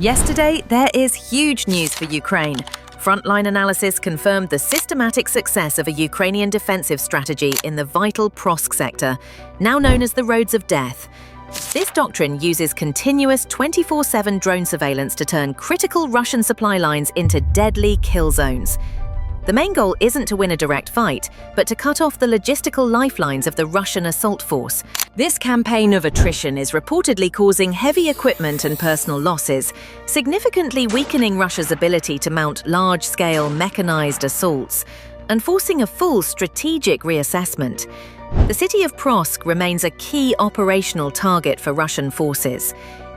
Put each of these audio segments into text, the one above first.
Yesterday, there is huge news for Ukraine. Frontline analysis confirmed the systematic success of a Ukrainian defensive strategy in the vital Prosk sector, now known as the Roads of Death. This doctrine uses continuous 24/7 drone surveillance to turn critical Russian supply lines into deadly kill zones. The main goal isn't to win a direct fight, but to cut off the logistical lifelines of the Russian assault force. This campaign of attrition is reportedly causing heavy equipment and personal losses, significantly weakening Russia's ability to mount large-scale mechanized assaults, and forcing a full strategic reassessment. The city of Prosk remains a key operational target for Russian forces.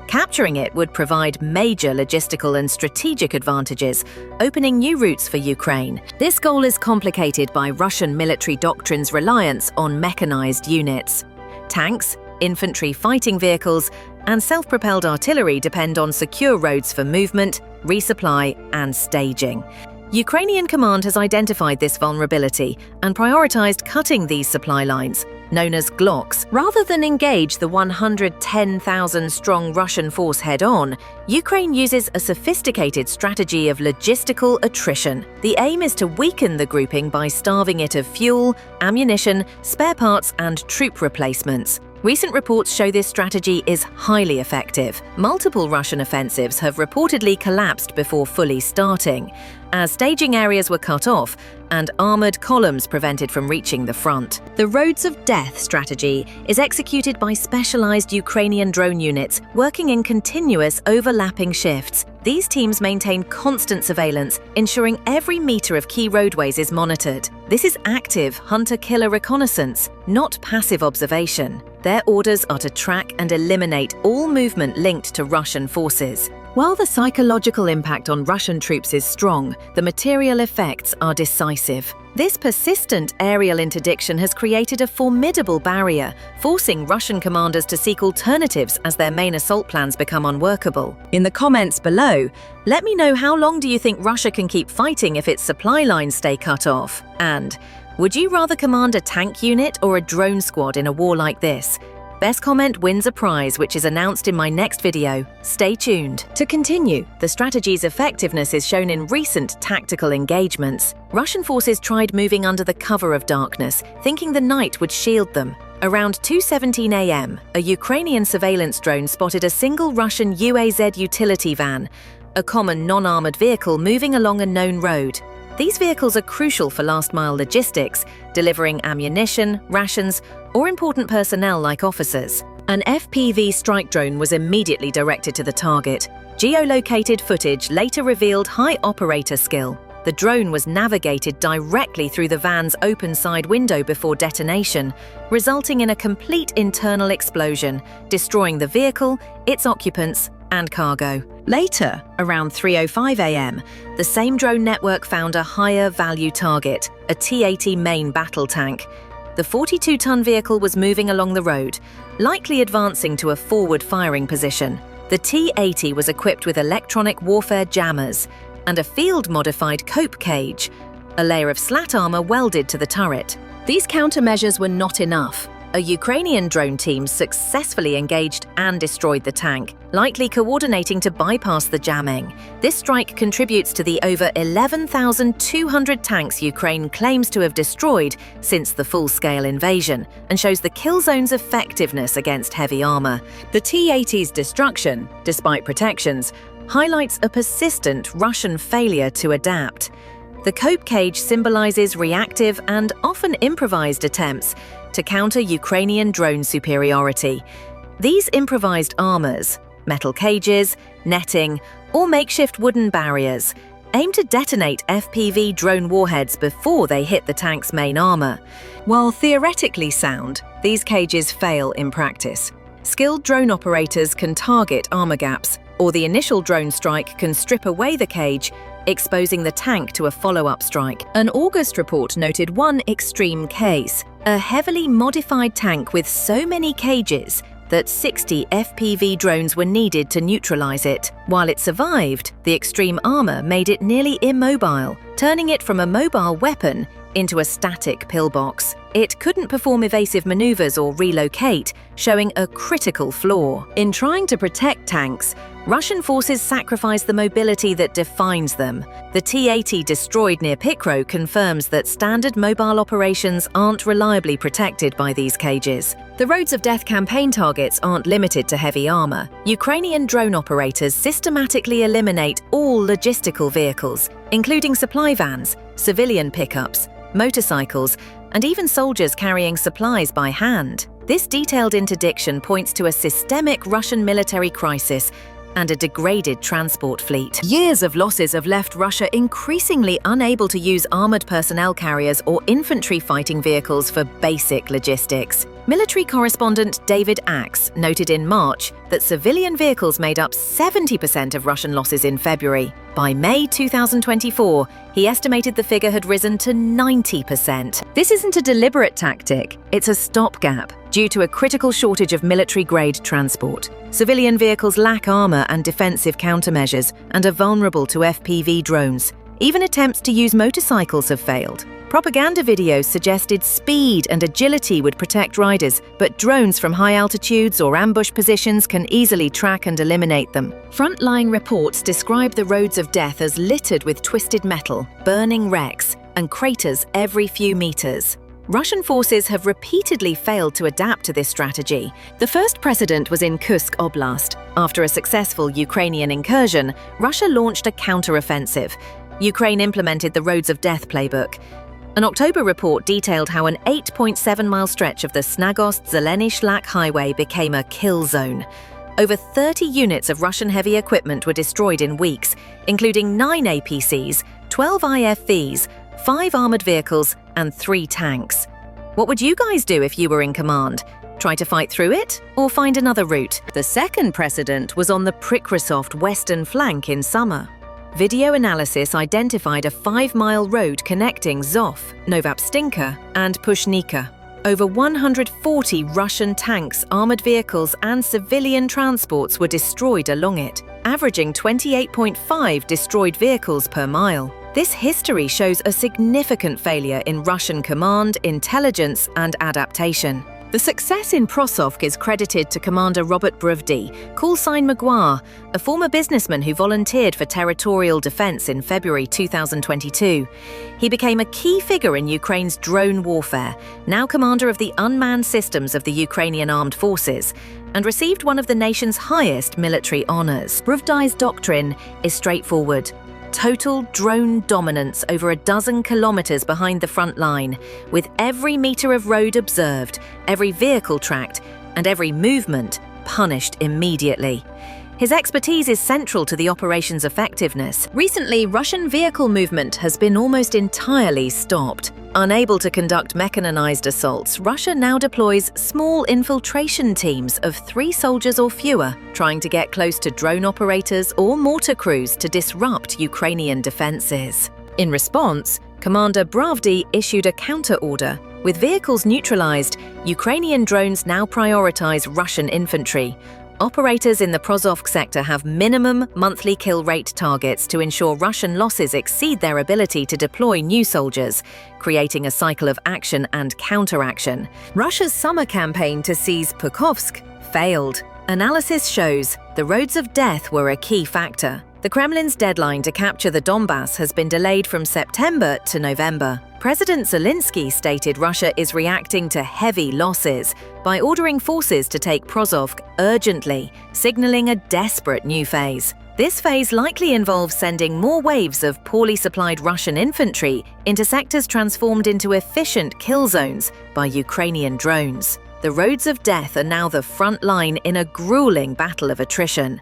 Capturing it would provide major logistical and strategic advantages, opening new routes for Ukraine. This goal is complicated by Russian military doctrine's reliance on mechanized units. Tanks, infantry fighting vehicles, and self-propelled artillery depend on secure roads for movement, resupply, and staging. Ukrainian command has identified this vulnerability and prioritized cutting these supply lines, known as Glocks. Rather than engage the 110,000-strong Russian force head-on, Ukraine uses a sophisticated strategy of logistical attrition. The aim is to weaken the grouping by starving it of fuel, ammunition, spare parts, and troop replacements. Recent reports show this strategy is highly effective. Multiple Russian offensives have reportedly collapsed before fully starting, as staging areas were cut off and armoured columns prevented from reaching the front. The Roads of Death strategy is executed by specialised Ukrainian drone units working in continuous overlapping shifts. These teams maintain constant surveillance, ensuring every metre of key roadways is monitored. This is active hunter-killer reconnaissance, not passive observation. Their orders are to track and eliminate all movement linked to Russian forces. While the psychological impact on Russian troops is strong, the material effects are decisive. This persistent aerial interdiction has created a formidable barrier, forcing Russian commanders to seek alternatives as their main assault plans become unworkable. In the comments below, let me know how long do you think Russia can keep fighting if its supply lines stay cut off? And would you rather command a tank unit or a drone squad in a war like this? Best comment wins a prize, which is announced in my next video. Stay tuned. To continue, the strategy's effectiveness is shown in recent tactical engagements. Russian forces tried moving under the cover of darkness, thinking the night would shield them. Around 2:17 a.m., a Ukrainian surveillance drone spotted a single Russian UAZ utility van, a common non-armored vehicle moving along a known road. These vehicles are crucial for last-mile logistics, delivering ammunition, rations, or important personnel like officers. An FPV strike drone was immediately directed to the target. Geolocated footage later revealed high operator skill. The drone was navigated directly through the van's open side window before detonation, resulting in a complete internal explosion, destroying the vehicle, its occupants, and cargo. Later, around 3:05 a.m., the same drone network found a higher value target, a T-80 main battle tank. The 42-ton vehicle was moving along the road, likely advancing to a forward-firing position. The T-80 was equipped with electronic warfare jammers and a field-modified cope cage, a layer of slat armor welded to the turret. These countermeasures were not enough. A Ukrainian drone team successfully engaged and destroyed the tank, likely coordinating to bypass the jamming. This strike contributes to the over 11,200 tanks Ukraine claims to have destroyed since the full-scale invasion, and shows the kill zone's effectiveness against heavy armor. The T-80's destruction, despite protections, highlights a persistent Russian failure to adapt. The cope cage symbolizes reactive and often improvised attempts to counter Ukrainian drone superiority. These improvised armors, metal cages, netting, or makeshift wooden barriers, aim to detonate FPV drone warheads before they hit the tank's main armor. While theoretically sound, these cages fail in practice. Skilled drone operators can target armor gaps, or the initial drone strike can strip away the cage, exposing the tank to a follow-up strike. An August report noted one extreme case, a heavily modified tank with so many cages that 60 FPV drones were needed to neutralize it. While it survived, the extreme armor made it nearly immobile, turning it from a mobile weapon into a static pillbox. It couldn't perform evasive maneuvers or relocate, showing a critical flaw. In trying to protect tanks, Russian forces sacrificed the mobility that defines them. The T-80 destroyed near Pikro confirms that standard mobile operations aren't reliably protected by these cages. The Roads of Death campaign targets aren't limited to heavy armor. Ukrainian drone operators systematically eliminate all logistical vehicles, including supply vans, civilian pickups, motorcycles, and even soldiers carrying supplies by hand. This detailed interdiction points to a systemic Russian military crisis and a degraded transport fleet. Years of losses have left Russia increasingly unable to use armored personnel carriers or infantry fighting vehicles for basic logistics. Military correspondent David Axe noted in March that civilian vehicles made up 70% of Russian losses in February. By May 2024, he estimated the figure had risen to 90%. This isn't a deliberate tactic, it's a stopgap due to a critical shortage of military-grade transport. Civilian vehicles lack armor and defensive countermeasures and are vulnerable to FPV drones. Even attempts to use motorcycles have failed. Propaganda videos suggested speed and agility would protect riders, but drones from high altitudes or ambush positions can easily track and eliminate them. Frontline reports describe the roads of death as littered with twisted metal, burning wrecks, and craters every few meters. Russian forces have repeatedly failed to adapt to this strategy. The first precedent was in Kursk Oblast. After a successful Ukrainian incursion, Russia launched a counter-offensive. Ukraine implemented the Roads of Death playbook. An October report detailed how an 8.7-mile stretch of the Snagost-Zeleny Shlak highway became a kill zone. Over 30 units of Russian heavy equipment were destroyed in weeks, including 9 APCs, 12 IFVs, 5 armored vehicles, and 3 tanks. What would you guys do if you were in command? Try to fight through it, or find another route? The second precedent was on the Prikrosoft western flank in summer. Video analysis identified a 5-mile road connecting Zof, Novapstinka, and Pushnika. Over 140 Russian tanks, armored vehicles, and civilian transports were destroyed along it, averaging 28.5 destroyed vehicles per mile. This history shows a significant failure in Russian command, intelligence, and adaptation. The success in Prosovsk is credited to Commander Robert Brovdy, call sign Maguire, a former businessman who volunteered for territorial defense in February 2022. He became a key figure in Ukraine's drone warfare, now commander of the unmanned systems of the Ukrainian armed forces, and received one of the nation's highest military honors. Brovdy's doctrine is straightforward. Total drone dominance over a dozen kilometers behind the front line, with every meter of road observed, every vehicle tracked, and every movement punished immediately. His expertise is central to the operation's effectiveness. Recently, Russian vehicle movement has been almost entirely stopped. Unable to conduct mechanized assaults, Russia now deploys small infiltration teams of 3 soldiers or fewer, trying to get close to drone operators or mortar crews to disrupt Ukrainian defenses. In response, Commander Brovdy issued a counter-order. With vehicles neutralized, Ukrainian drones now prioritize Russian infantry. Operators in the Prosovsk sector have minimum monthly kill rate targets to ensure Russian losses exceed their ability to deploy new soldiers, creating a cycle of action and counteraction. Russia's summer campaign to seize Pukhovsk failed. Analysis shows the roads of death were a key factor. The Kremlin's deadline to capture the Donbass has been delayed from September to November. President Zelensky stated Russia is reacting to heavy losses by ordering forces to take Prosovsk urgently, signaling a desperate new phase. This phase likely involves sending more waves of poorly supplied Russian infantry into sectors transformed into efficient kill zones by Ukrainian drones. The roads of death are now the front line in a grueling battle of attrition.